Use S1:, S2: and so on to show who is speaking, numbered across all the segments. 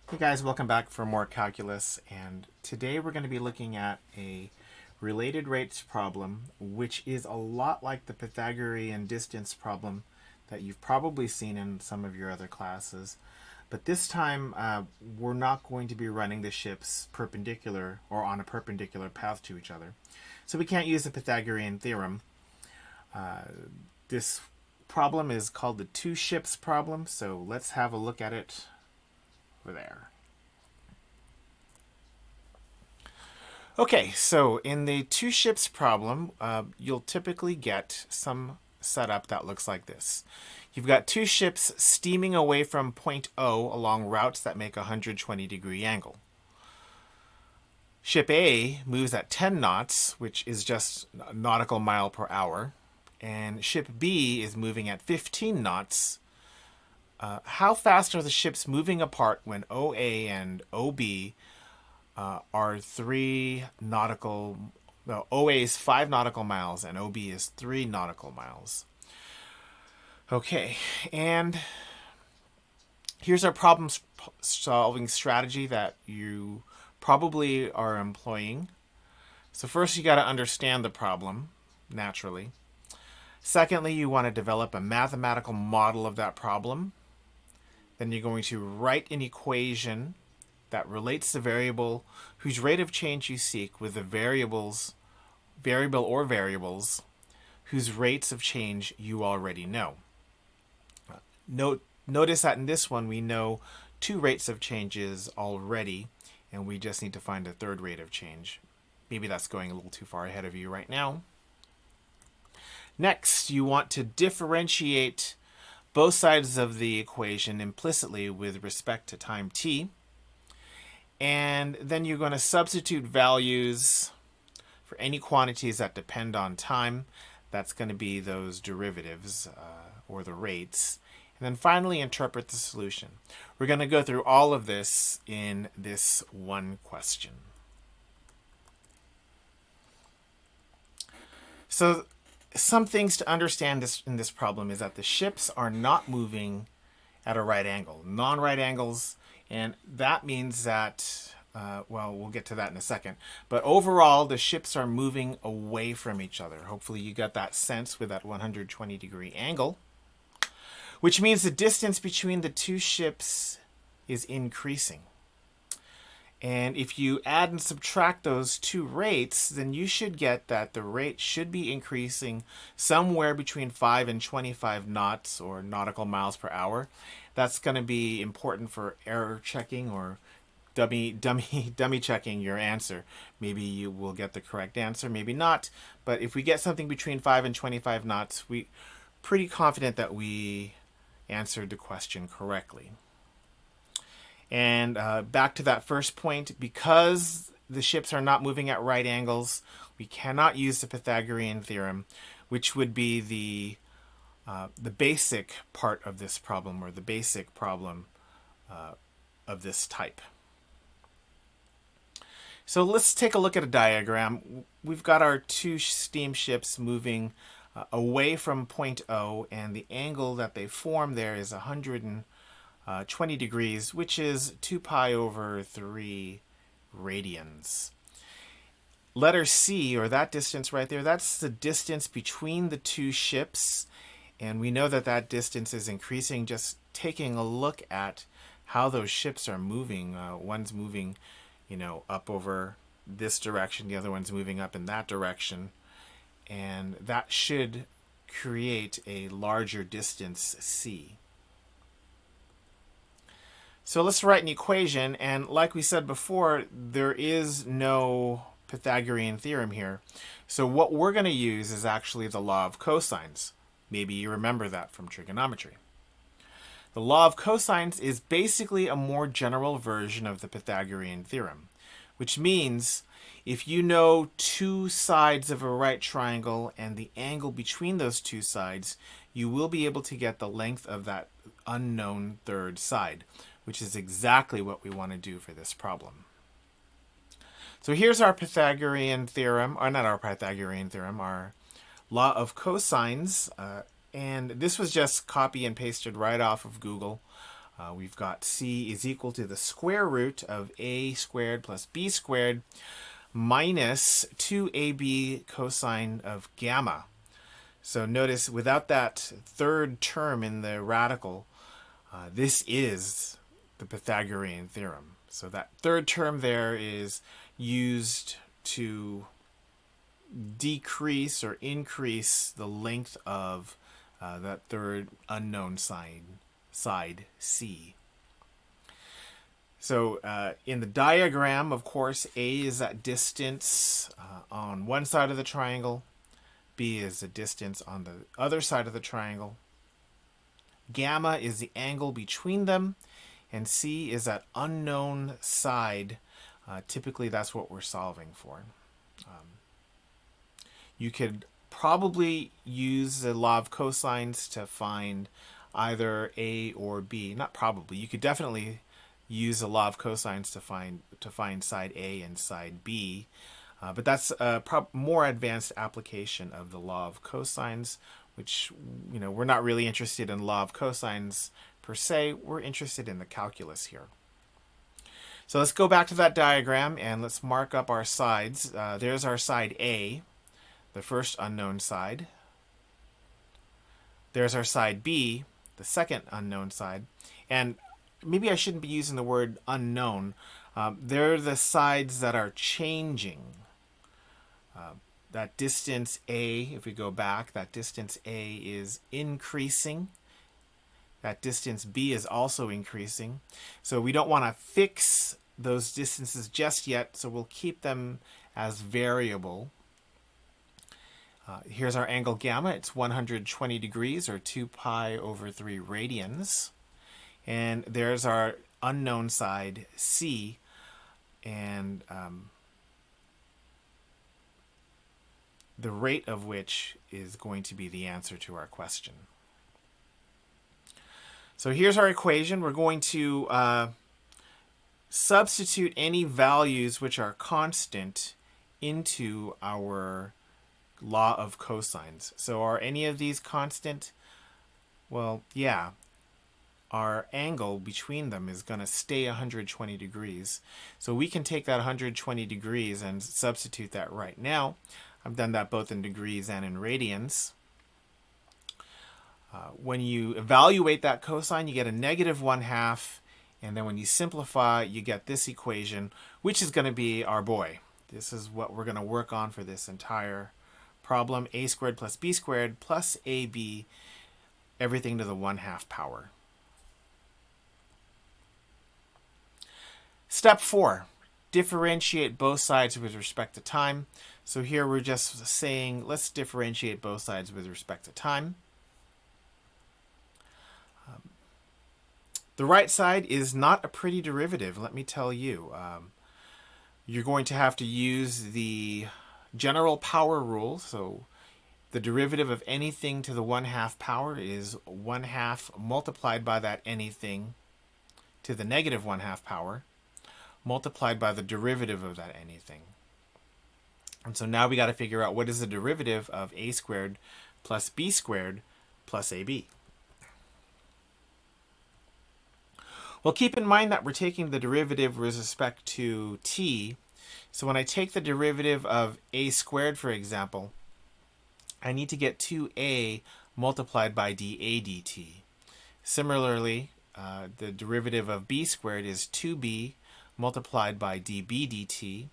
S1: Hey guys, welcome back for more calculus, and today we're going to be looking at a related rates problem, which is a lot like the Pythagorean distance problem that you've probably seen in some of your other classes. But this time, we're not going to be running the ships perpendicular or on a perpendicular path to each other. So we can't use the Pythagorean theorem. This problem is called the two ships problem, so let's have a look at it over there. Okay, so in the two ships problem, you'll typically get some setup that looks like this. You've got two ships steaming away from point O along routes that make a 120-degree angle. Ship A moves at 10 knots, which is just a nautical mile per hour, and ship B is moving at 15 knots. How fast are the ships moving apart when OA and OB are 3 nautical, well, OA is 5 nautical miles and OB is 3 nautical miles. Okay, and here's our problem solving strategy that you probably are employing. So first you got to understand the problem, naturally. Secondly, you want to develop a mathematical model of that problem. Then you're going to write an equation that relates the variable whose rate of change you seek with the variable or variables whose rates of change you already know. Notice that in this one we know 2 rates of changes already, and we just need to find a third rate of change. Maybe that's going a little too far ahead of you right now. Next, you want to differentiate both sides of the equation implicitly with respect to time t. And then you're going to substitute values for any quantities that depend on time. That's going to be those derivatives or the rates. And then finally interpret the solution. We're going to go through all of this in this one question. So some things to understand in this problem is that the ships are not moving at a right angle, non-right angles. And that means that, well, we'll get to that in a second. But overall, the ships are moving away from each other. Hopefully you got that sense with that 120-degree angle, which means the distance between the two ships is increasing. And if you add and subtract those two rates, then you should get that the rate should be increasing somewhere between 5 and 25 knots or nautical miles per hour. That's going to be important for error checking or dummy checking your answer. Maybe you will get the correct answer, maybe not. But if we get something between 5 and 25 knots, we're pretty confident that we answered the question correctly. And back to that first point, because the ships are not moving at right angles, we cannot use the Pythagorean theorem, which would be the basic part of this problem, or the basic problem of this type. So let's take a look at a diagram. We've got our two steamships moving away from point O, and the angle that they form there is 120 degrees, which is 2 pi over 3 radians. Letter C, or that distance right there, that's the distance between the two ships. And we know that that distance is increasing just taking a look at how those ships are moving. One's moving, up over this direction. The other one's moving up in that direction. And that should create a larger distance C. So let's write an equation, and like we said before, there is no Pythagorean theorem here. So what we're going to use is actually the law of cosines. Maybe you remember that from trigonometry. The law of cosines is basically a more general version of the Pythagorean theorem, which means if you know 2 sides of a right triangle and the angle between those 2 sides, you will be able to get the length of that unknown third side, which is exactly what we want to do for this problem. So here's our Pythagorean theorem, or not our Pythagorean theorem, our law of cosines. And this was just copy and pasted right off of Google. We've got c is equal to the square root of a squared plus b squared minus 2ab cosine of gamma. So notice without that third term in the radical, this is the Pythagorean theorem. So that third term there is used to decrease or increase the length of that third unknown side C. So in the diagram, of course, A is that distance on one side of the triangle. B is the distance on the other side of the triangle. Gamma is the angle between them. And C is that unknown side. Typically, that's what we're solving for. You could probably use the law of cosines to find either A or B. Not probably. You could definitely use the law of cosines to find side A and side B. But that's a more advanced application of the law of cosines, which, we're not really interested in law of cosines per se. We're interested in the calculus here. So let's go back to that diagram and let's mark up our sides. There's our side A, the first unknown side. There's our side B, the second unknown side. And maybe I shouldn't be using the word unknown. They're the sides that are changing. That distance A, if we go back, that distance A is increasing. That distance B is also increasing. So we don't want to fix those distances just yet, so we'll keep them as variable. Here's our angle gamma. It's 120 degrees, or 2 pi over 3 radians. And there's our unknown side, C. And the rate of which is going to be the answer to our question. So here's our equation. We're going to substitute any values which are constant into our law of cosines. So are any of these constant? Well, yeah. Our angle between them is going to stay 120 degrees. So we can take that 120 degrees and substitute that right now. I've done that both in degrees and in radians. When you evaluate that cosine, you get a negative 1/2. And then when you simplify, you get this equation, which is going to be our boy. This is what we're going to work on for this entire problem. A squared plus B squared plus AB, everything to the 1/2 power. Step 4, differentiate both sides with respect to time. So here we're just saying, let's differentiate both sides with respect to time. The right side is not a pretty derivative, let me tell you. You're going to have to use the general power rule. So the derivative of anything to the 1/2 power is 1/2 multiplied by that anything to the negative 1/2 power, multiplied by the derivative of that anything. And so now we got to figure out what is the derivative of a squared plus b squared plus ab. Well, keep in mind that we're taking the derivative with respect to t. So when I take the derivative of a squared, for example, I need to get 2a multiplied by dA dt. Similarly, the derivative of b squared is 2b multiplied by dB dt.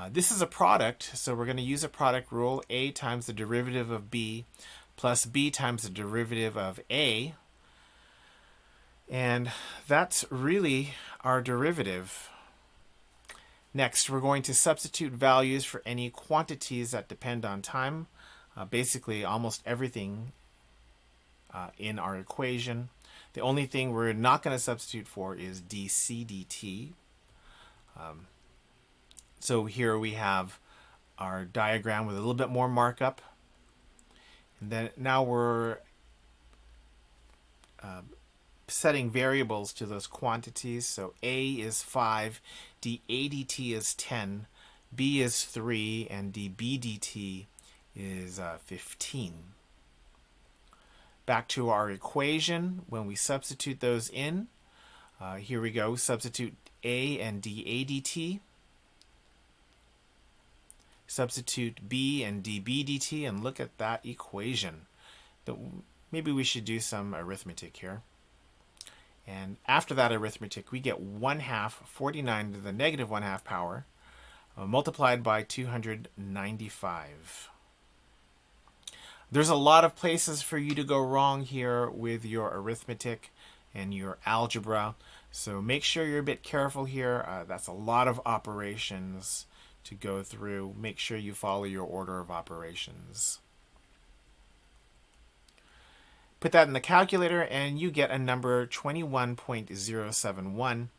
S1: This is a product, so we're going to use a product rule. A times the derivative of b plus b times the derivative of a. And that's really our derivative. Next, we're going to substitute values for any quantities that depend on time. Basically, almost everything in our equation. The only thing we're not going to substitute for is dc dt. So here we have our diagram with a little bit more markup. And then now we're setting variables to those quantities. So a is 5, dA dt is 10, b is 3, and dB dt is 15. back to our equation when we substitute those in. Here we go. Substitute a and dA dt. Substitute b and dB dt, and look at that equation. Maybe we should do some arithmetic here. And after that arithmetic, we get 1/2 49 to the negative 1/2 power multiplied by 295. There's a lot of places for you to go wrong here with your arithmetic and your algebra. So make sure you're a bit careful here. That's a lot of operations to go through. Make sure you follow your order of operations. Put that in the calculator and you get a number 21.071.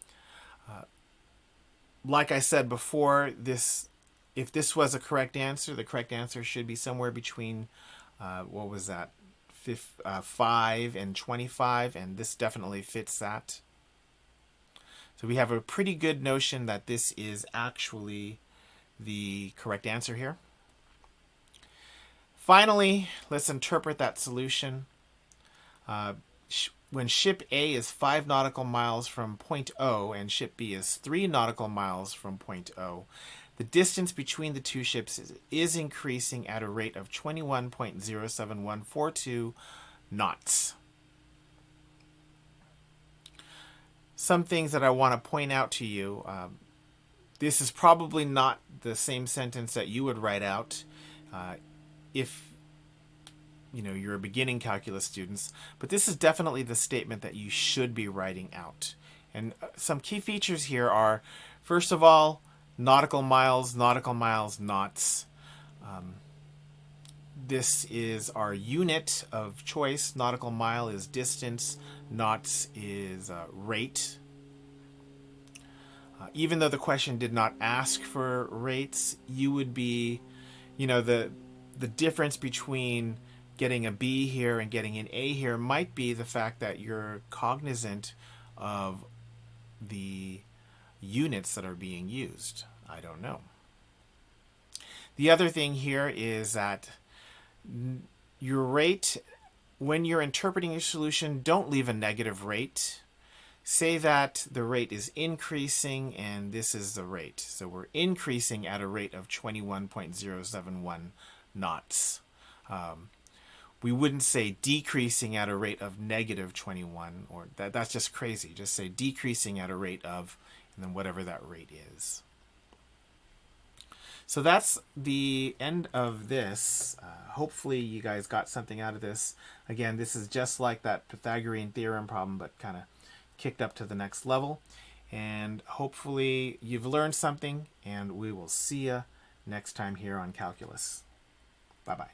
S1: Like I said before, if this was a correct answer, the correct answer should be somewhere between, what was that, 5 and 25, and this definitely fits that. So we have a pretty good notion that this is actually the correct answer here. Finally, let's interpret that solution. When ship A is 5 nautical miles from point O and ship B is 3 nautical miles from point O, the distance between the two ships is increasing at a rate of 21.07142 knots. Some things that I want to point out to you. This is probably not the same sentence that you would write out if you're a beginning calculus students, but this is definitely the statement that you should be writing out. And some key features here are, first of all, nautical miles, knots. This is our unit of choice. Nautical mile is distance, knots is rate. Even though the question did not ask for rates, you would be, the difference between getting a B here and getting an A here might be the fact that you're cognizant of the units that are being used. I don't know. The other thing here is that your rate, when you're interpreting your solution, don't leave a negative rate. Say that the rate is increasing and this is the rate. So we're increasing at a rate of 21.071 knots. We wouldn't say decreasing at a rate of negative 21, or that's just crazy. Just say decreasing at a rate of, and then whatever that rate is. So that's the end of this. Hopefully you guys got something out of this. Again, this is just like that Pythagorean theorem problem, but kind of kicked up to the next level. And hopefully you've learned something, and we will see you next time here on Calculus. Bye-bye.